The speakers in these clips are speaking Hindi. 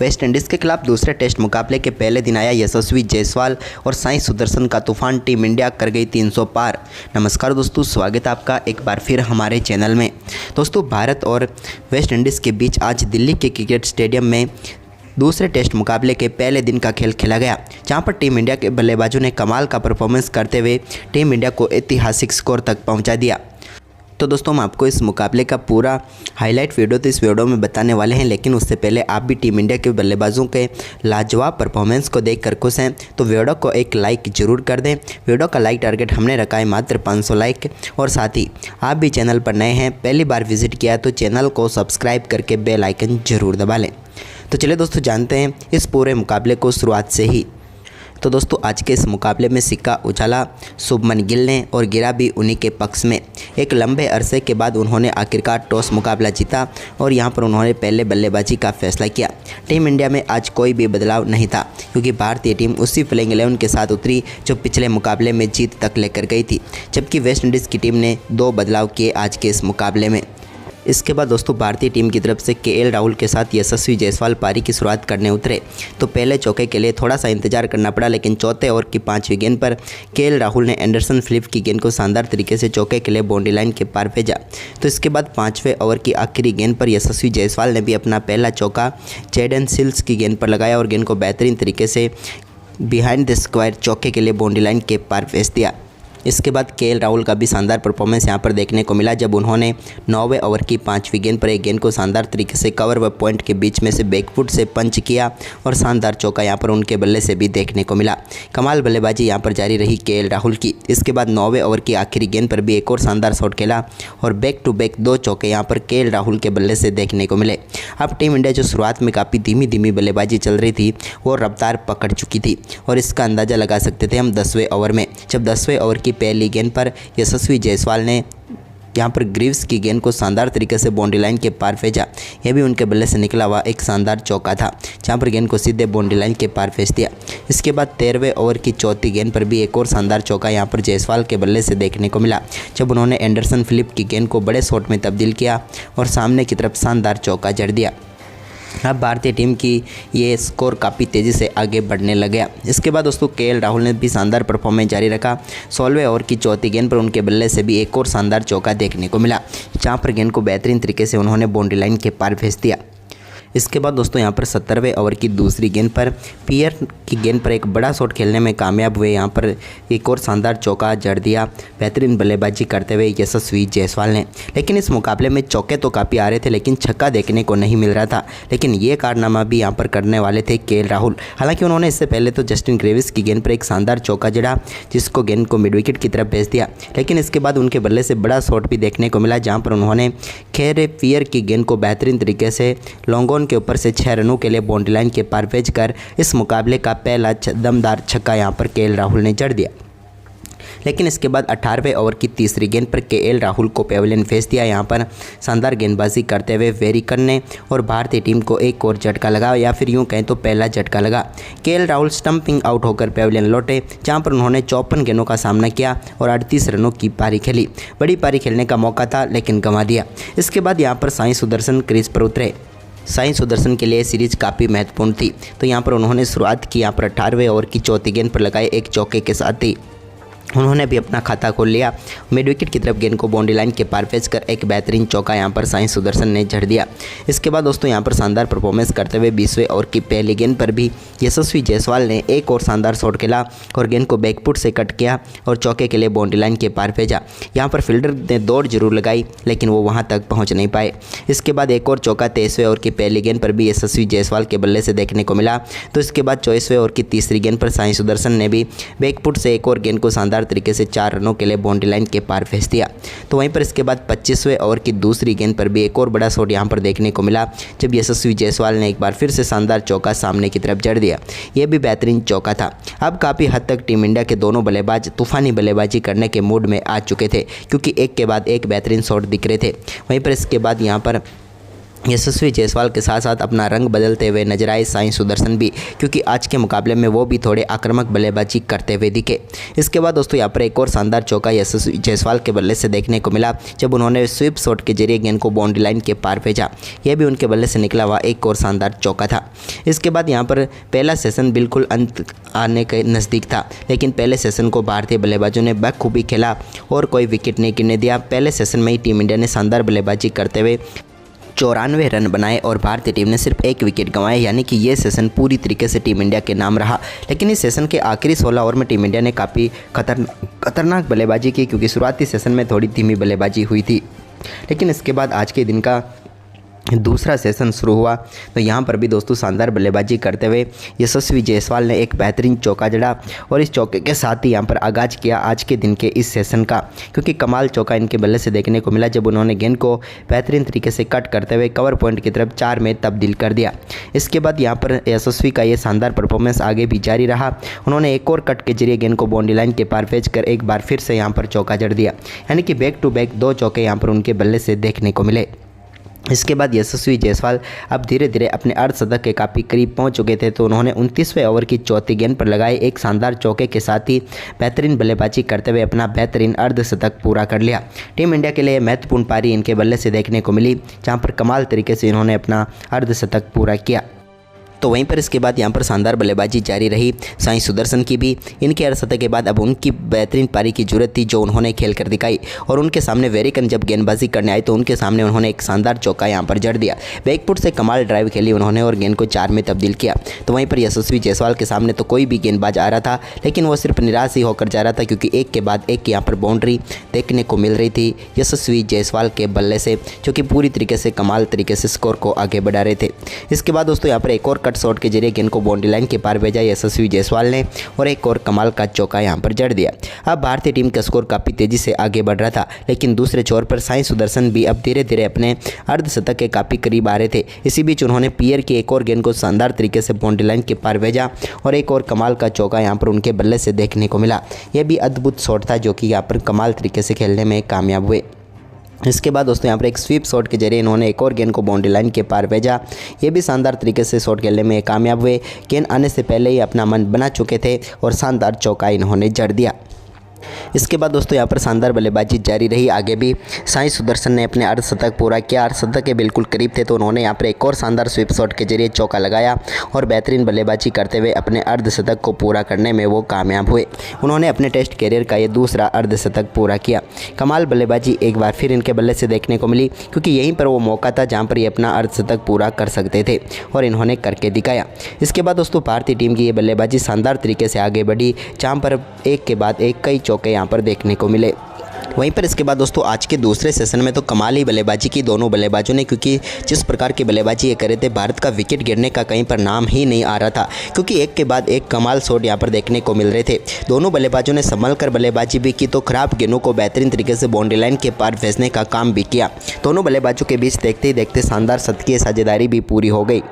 वेस्ट इंडीज़ के खिलाफ दूसरे टेस्ट मुकाबले के पहले दिन आया यशस्वी जायसवाल और साई सुदर्शन का तूफान। टीम इंडिया कर गई 300 पार। नमस्कार दोस्तों, स्वागत है आपका एक बार फिर हमारे चैनल में। दोस्तों, भारत और वेस्ट इंडीज़ के बीच आज दिल्ली के क्रिकेट स्टेडियम में दूसरे टेस्ट मुकाबले के पहले दिन का खेल खेला गया, जहां पर टीम इंडिया के बल्लेबाजों ने कमाल का परफॉर्मेंस करते हुए टीम इंडिया को ऐतिहासिक स्कोर तक पहुंचा दिया। तो दोस्तों, हम आपको इस मुकाबले का पूरा हाईलाइट वीडियो तो इस वीडियो में बताने वाले हैं, लेकिन उससे पहले आप भी टीम इंडिया के बल्लेबाजों के लाजवाब परफॉर्मेंस को देखकर खुश हैं तो वीडियो को एक लाइक जरूर कर दें। वीडियो का लाइक टारगेट हमने रखा है मात्र 500 लाइक। और साथ ही आप भी चैनल पर नए हैं, पहली बार विजिट किया तो चैनल को सब्सक्राइब करके बेल आइकन जरूर दबा लें। तो चलिए दोस्तों, जानते हैं इस पूरे मुकाबले को शुरुआत से ही। तो दोस्तों, आज के इस मुकाबले में सिक्का उछाला शुभमन गिल ने और गिरा भी उन्हीं के पक्ष में। एक लंबे अरसे के बाद उन्होंने आखिरकार टॉस मुकाबला जीता और यहां पर उन्होंने पहले बल्लेबाजी का फैसला किया। टीम इंडिया में आज कोई भी बदलाव नहीं था, क्योंकि भारतीय टीम उसी प्लेइंग 11 के साथ उतरी जो पिछले मुकाबले में जीत तक लेकर गई थी, जबकि वेस्ट इंडीज़ की टीम ने 2 बदलाव किए आज के इस मुकाबले में। इसके बाद दोस्तों, भारतीय टीम की तरफ से केएल राहुल के साथ यशस्वी जायसवाल पारी की शुरुआत करने उतरे तो पहले चौके के लिए थोड़ा सा इंतजार करना पड़ा, लेकिन चौथे ओवर की 5वीं गेंद पर केएल राहुल ने एंडरसन फिलिप की गेंद को शानदार तरीके से चौके के लिए बाउंड्री लाइन के पार भेजा। तो इसके बाद 5वें ओवर की आखिरी गेंद पर यशस्वी जायसवाल ने भी अपना पहला चौका जैडन सिल्स की गेंद पर लगाया और गेंद को बेहतरीन तरीके से बिहाइंड द स्क्वायर चौके के लिए बाउंड्री लाइन के पार भेज दिया। इसके बाद केएल राहुल का भी शानदार परफॉर्मेंस यहां पर देखने को मिला, जब उन्होंने 9वें ओवर की 5वीं गेंद पर एक गेंद को शानदार तरीके से कवर व पॉइंट के बीच में से बैकफुट से पंच किया और शानदार चौका यहां पर उनके बल्ले से भी देखने को मिला। कमाल बल्लेबाजी यहां पर जारी रही केएल राहुल की। इसके बाद 9वें ओवर की आखिरी गेंद पर भी एक और शानदार शॉट खेला और बैक टू बैक 2 चौके यहां पर केएल राहुल के बल्ले से देखने को मिले। अब टीम इंडिया जो शुरुआत में काफ़ी धीमी बल्लेबाजी चल रही थी, वो रफ्तार पकड़ चुकी थी और इसका अंदाज़ा लगा सकते थे हम 10वें ओवर में, जब 10वें ओवर की पहली गेंद पर यशस्वी जायसवाल ने यहां पर ग्रीव्स की गेंद को शानदार तरीके से बाउंड्री लाइन के पार भेजा। यह भी उनके बल्ले से निकला हुआ एक शानदार चौका था, जहां पर गेंद को सीधे बाउंड्री लाइन के पार भेज दिया। इसके बाद 13वें ओवर की चौथी गेंद पर भी एक और शानदार चौका यहां पर जायसवाल के बल्ले से देखने को मिला, जब उन्होंने एंडरसन फिलिप की गेंद को बड़े शॉट में तब्दील किया और सामने की तरफ शानदार चौका जड़ दिया। अब भारतीय टीम की ये स्कोर काफ़ी तेज़ी से आगे बढ़ने लग गया। इसके बाद दोस्तों, केएल राहुल ने भी शानदार परफॉर्मेंस जारी रखा। 16वें ओवर की चौथी गेंद पर उनके बल्ले से भी एक और शानदार चौका देखने को मिला, जहां पर गेंद को बेहतरीन तरीके से उन्होंने बाउंड्री लाइन के पार भेज दिया। इसके बाद दोस्तों, यहाँ पर 17वें ओवर की दूसरी गेंद पर पियर की गेंद पर एक बड़ा शॉट खेलने में कामयाब हुए। यहाँ पर एक और शानदार चौका जड़ दिया बेहतरीन बल्लेबाजी करते हुए यशस्वी जायसवाल ने। लेकिन इस मुकाबले में चौके तो काफ़ी आ रहे थे, लेकिन छक्का देखने को नहीं मिल रहा था। लेकिन ये कारनामा भी यहाँ पर करने वाले थे केएल राहुल। हालांकि उन्होंने इससे पहले तो जस्टिन ग्रेविस की गेंद पर एक शानदार चौका जड़ा, जिसको गेंद को मिड विकेट की तरफ भेज दिया। लेकिन इसके बाद उनके बल्ले से बड़ा शॉट भी देखने को मिला, जहाँ पर उन्होंने खेरे पियर की गेंद को बेहतरीन तरीके से लॉन्ग ऑन के ऊपर से 6 रनों के लिए बाउंड्री लाइन के पार भेजकर इस मुकाबले का पहला दमदार छक्का यहां पर केएल राहुल ने जड़ दिया। लेकिन इसके बाद 18वें ओवर की तीसरी गेंद पर केएल राहुल को पेविलियन भेज दिया। यहां पर शानदार गेंदबाजी करते हुए वेरिकर ने और भारतीय टीम को एक और झटका लगा, या फिर यूं कहें तो पहला झटका लगा। केएल राहुल स्टंपिंग आउट होकर पेविलियन लौटे, जहां पर उन्होंने 54 गेंदों का सामना किया और 38 रनों की पारी खेली। बड़ी पारी खेलने का मौका था, लेकिन गंवा दिया। इसके बाद यहाँ पर साई सुदर्शन क्रीज पर उतरे। साई सुदर्शन के लिए सीरीज काफ़ी महत्वपूर्ण थी, तो यहाँ पर उन्होंने शुरुआत की। यहाँ पर 18वें ओवर की चौथी गेंद पर लगाए एक चौके के साथ ही उन्होंने भी अपना खाता खोल लिया। मिड विकेट की तरफ गेंद को बाउंड्री लाइन के पार भेज कर एक बेहतरीन चौका यहां पर साई सुदर्शन ने जड़ दिया। इसके बाद दोस्तों, यहां पर शानदार परफॉर्मेंस करते हुए 20वें ओवर की पहली गेंद पर भी यशस्वी जायसवाल ने एक और शानदार शॉट खेला और गेंद को बैकफुट से कट किया और चौके के लिए बाउंड्री लाइन के पार भेजा। यहाँ पर फील्डर ने दौड़ जरूर लगाई, लेकिन वो वहाँ तक पहुँच नहीं पाए। इसके बाद एक और चौका 23वें ओवर की पहली गेंद पर भी यशस्वी जायसवाल के बल्ले से देखने को मिला। तो इसके बाद 24वें ओवर की तीसरी गेंद पर साई सुदर्शन ने भी बैकफुट से एक और गेंद को शानदार तरीके से 4 रनों के लिए बाउंड्री लाइन के पार भेज दिया। तो वहीं पर इसके बाद 25वें ओवर की दूसरी गेंद पर भी एक और बड़ा शॉट यहां पर देखने को मिला, जब यशस्वी जायसवाल ने एक बार फिर से शानदार चौका सामने की तरफ जड़ दिया। यह भी बेहतरीन चौका था। अब काफ़ी हद तक टीम इंडिया के दोनों बल्लेबाज तूफानी बल्लेबाजी करने के मूड में आ चुके थे, क्योंकि एक के बाद एक बेहतरीन शॉट दिख रहे थे। वहीं पर इसके बाद यहाँ पर यशस्वी जायसवाल के साथ साथ अपना रंग बदलते हुए नजर आए साई सुदर्शन भी, क्योंकि आज के मुकाबले में वो भी थोड़े आक्रामक बल्लेबाजी करते हुए दिखे। इसके बाद दोस्तों यहाँ पर एक और शानदार चौका यशस्वी जायसवाल के बल्ले से देखने को मिला, जब उन्होंने स्वीप शॉट के जरिए गेंद को बाउंड्री लाइन के पार भेजा। यह भी उनके बल्ले से निकला हुआ एक और शानदार चौका था। इसके बाद यहाँ पर पहला सेशन बिल्कुल अंत आने के नज़दीक था, लेकिन पहले सेशन को भारतीय बल्लेबाजों ने बखूबी खेला और कोई विकेट नहीं गिरने दिया। पहले सेशन में ही टीम इंडिया ने शानदार बल्लेबाजी करते हुए 94 रन बनाए और भारतीय टीम ने सिर्फ एक विकेट गंवाए, यानी कि ये सेशन पूरी तरीके से टीम इंडिया के नाम रहा। लेकिन इस सेशन के आखिरी 16 ओवर में टीम इंडिया ने काफ़ी खतरनाक बल्लेबाजी की, क्योंकि शुरुआती सेशन में थोड़ी धीमी बल्लेबाजी हुई थी। लेकिन इसके बाद आज के दिन का दूसरा सेशन शुरू हुआ, तो यहाँ पर भी दोस्तों शानदार बल्लेबाजी करते हुए यशस्वी जायसवाल ने एक बेहतरीन चौका जड़ा और इस चौके के साथ ही यहाँ पर आगाज़ किया आज के दिन के इस सेशन का, क्योंकि कमाल चौका इनके बल्ले से देखने को मिला, जब उन्होंने गेंद को बेहतरीन तरीके से कट करते हुए कवर पॉइंट की तरफ 4 में तब्दील कर दिया। इसके बाद यहाँ पर यशस्वी का ये शानदार परफॉर्मेंस आगे भी जारी रहा। उन्होंने एक और कट के जरिए गेंद को बाउंड्री लाइन के पार भेज कर एक बार फिर से यहाँ पर चौका जड़ दिया, यानी कि बैक टू बैक 2 चौके यहाँ पर उनके बल्ले से देखने को मिले। इसके बाद यशस्वी जायसवाल अब धीरे धीरे अपने अर्धशतक के काफ़ी करीब पहुंच चुके थे, तो उन्होंने 29वें ओवर की चौथी गेंद पर लगाए एक शानदार चौके के साथ ही बेहतरीन बल्लेबाजी करते हुए अपना बेहतरीन अर्धशतक पूरा कर लिया। टीम इंडिया के लिए महत्वपूर्ण पारी इनके बल्ले से देखने को मिली, जहां पर कमाल तरीके से इन्होंने अपना अर्धशतक पूरा किया। तो वहीं पर इसके बाद यहाँ पर शानदार बल्लेबाजी जारी रही साई सुदर्शन की भी। इनके अर्धशतक के बाद अब उनकी बेहतरीन पारी की जरूरत थी, जो उन्होंने खेल कर दिखाई और उनके सामने वेरिकन जब गेंदबाजी करने आए तो उनके सामने उन्होंने एक शानदार चौका यहाँ पर जड़ दिया। बैकफुट से कमाल ड्राइव खेली उन्होंने और गेंद को 4 में तब्दील किया। तो वहीं पर यशस्वी जायसवाल के सामने तो कोई भी गेंदबाज आ रहा था, लेकिन वो सिर्फ निराश ही होकर जा रहा था, क्योंकि एक के बाद एक यहाँ पर बाउंड्री देखने को मिल रही थी यशस्वी जायसवाल के बल्ले से, जो कि पूरी तरीके से कमाल तरीके से स्कोर को आगे बढ़ा रहे थे। इसके बाद दोस्तों यहाँ पर एक और कट शॉट के जरिए गेंद को बाउंड्री लाइन के पार भेजा यशस्वी जायसवाल ने और एक और कमाल का चौका यहां पर जड़ दिया। अब भारतीय टीम का स्कोर काफ़ी तेजी से आगे बढ़ रहा था, लेकिन दूसरे छोर पर साई सुदर्शन भी अब धीरे धीरे अपने अर्धशतक के काफ़ी करीब आ रहे थे। इसी बीच उन्होंने पियर की एक और गेंद को शानदार तरीके से बाउंड्री लाइन के पार भेजा और एक और कमाल का चौका यहाँ पर उनके बल्ले से देखने को मिला। यह भी अद्भुत शॉट था, जो कि यहाँ पर कमाल तरीके से खेलने में कामयाब हुए। इसके बाद दोस्तों यहाँ पर एक स्वीप शॉट के जरिए इन्होंने एक और गेंद को बाउंड्री लाइन के पार भेजा। ये भी शानदार तरीके से शॉट खेलने में कामयाब हुए। गेंद आने से पहले ही अपना मन बना चुके थे और शानदार चौका इन्होंने जड़ दिया। इसके बाद दोस्तों यहाँ पर शानदार बल्लेबाजी जारी रही। आगे भी साई सुदर्शन ने अपने अर्धशतक पूरा किया, अर्धशतक के बिल्कुल करीब थे, तो उन्होंने यहाँ पर एक और शानदार स्वीप शॉट के जरिए चौका लगाया और बेहतरीन बल्लेबाजी करते हुए अपने अर्धशतक को पूरा करने में वो कामयाब हुए। उन्होंने अपने टेस्ट कैरियर का ये दूसरा अर्धशतक पूरा किया। कमाल बल्लेबाजी एक बार फिर इनके बल्ले से देखने को मिली, क्योंकि यहीं पर वो मौका था जहाँ पर ये अपना अर्धशतक पूरा कर सकते थे और इन्होंने करके दिखाया। इसके बाद दोस्तों भारतीय टीम की ये बल्लेबाजी शानदार तरीके से आगे बढ़ी, जहाँ पर एक के बाद एक कई चौके यहाँ पर देखने को मिले। वहीं पर इसके बाद दोस्तों आज के दूसरे सेशन में तो कमाल ही बल्लेबाजी की दोनों बल्लेबाजों ने, क्योंकि जिस प्रकार की बल्लेबाजी ये कर रहे थे भारत का विकेट गिरने का कहीं पर नाम ही नहीं आ रहा था, क्योंकि एक के बाद एक कमाल शॉट यहाँ पर देखने को मिल रहे थे। दोनों बल्लेबाजों ने संभल कर बल्लेबाजी भी की, तो खराब गेंदों को बेहतरीन तरीके से बाउंड्री लाइन के पार भेजने का काम भी किया। दोनों बल्लेबाजों के बीच देखते ही देखते शानदार शतकीय साझेदारी भी पूरी हो गई।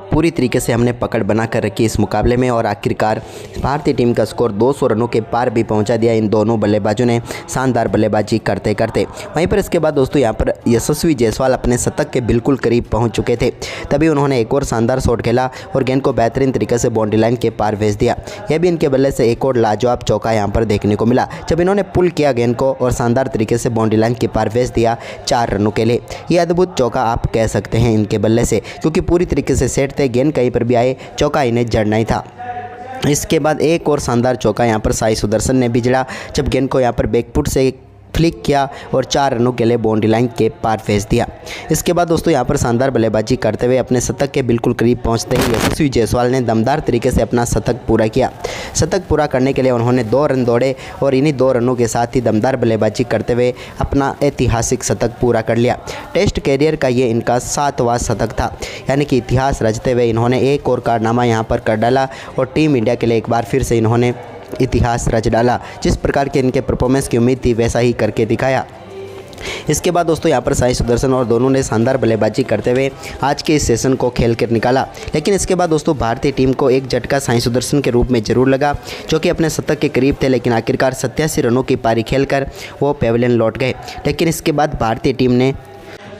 पूरी तरीके से हमने पकड़ बना कर रखी इस मुकाबले में और आखिरकार भारतीय टीम का स्कोर 200 रनों के पार भी पहुंचा दिया इन दोनों बल्लेबाजों ने शानदार बल्लेबाजी करते करते। वहीं पर इसके बाद दोस्तों यहां पर यशस्वी जायसवाल अपने शतक के बिल्कुल करीब पहुंच चुके थे, तभी उन्होंने एक और शानदार शॉट खेला और गेंद को बेहतरीन तरीके से बाउंड्री लाइन के पार भेज दिया। यह भी इनके बल्ले से एक और लाजवाब चौका यहाँ पर देखने को मिला, जब इन्होंने पुल किया गेंद को और शानदार तरीके से बाउंड्री लाइन के पार भेज दिया 4 रनों के लिए। यह अद्भुत चौका आप कह सकते हैं इनके बल्ले से, क्योंकि पूरी तरीके से सेट थे, गेंद कहीं पर भी आए चौका इन्हें जड़ना ही था। इसके बाद एक और शानदार चौका यहाँ पर साई सुदर्शन ने भी जड़ा, जब गेंद को यहाँ पर बैकफुट से फ्लिक किया और 4 रनों के लिए बाउंड्री लाइन के पार भेज दिया। इसके बाद दोस्तों यहाँ पर शानदार बल्लेबाजी करते हुए अपने शतक के बिल्कुल करीब पहुँचते ही यशस्वी जायसवाल ने दमदार तरीके से अपना शतक पूरा किया। शतक पूरा करने के लिए उन्होंने 2 रन दौड़े और इन्हीं 2 रनों के साथ ही दमदार बल्लेबाजी करते हुए अपना ऐतिहासिक शतक पूरा कर लिया। टेस्ट कैरियर का ये इनका 7वां शतक था, यानी कि इतिहास रचते हुए इन्होंने एक और कारनामा यहाँ पर कर डाला और टीम इंडिया के लिए एक बार फिर से इन्होंने इतिहास रच डाला। जिस प्रकार के इनके परफॉर्मेंस की उम्मीद थी वैसा ही करके दिखाया। इसके बाद दोस्तों यहाँ पर साई सुदर्शन और दोनों ने शानदार बल्लेबाजी करते हुए आज के इस सेशन को खेल कर निकाला। लेकिन इसके बाद दोस्तों भारतीय टीम को एक झटका साई सुदर्शन के रूप में जरूर लगा, जो कि अपने शतक के करीब थे, लेकिन आखिरकार 87 रनों की पारी खेलकर वो पेविलियन लौट गए। लेकिन इसके बाद भारतीय टीम ने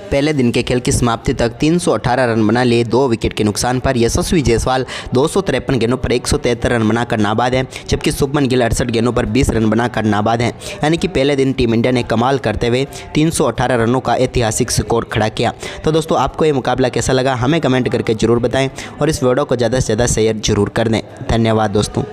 पहले दिन के खेल की समाप्ति तक 318 रन बना लिए 2 विकेट के नुकसान पर। यशस्वी जायसवाल 253 गेंदों पर 173 रन बनाकर नाबाद है, जबकि शुभमन गिल 68 गेंदों पर 20 रन बनाकर नाबाद हैं। यानी कि पहले दिन टीम इंडिया ने कमाल करते हुए 318 रनों का ऐतिहासिक स्कोर खड़ा किया। तो दोस्तों आपको ये मुकाबला कैसा लगा हमें कमेंट करके ज़रूर बताएं और इस वीडियो को ज़्यादा से ज़्यादा शेयर जरूर कर दें। धन्यवाद दोस्तों।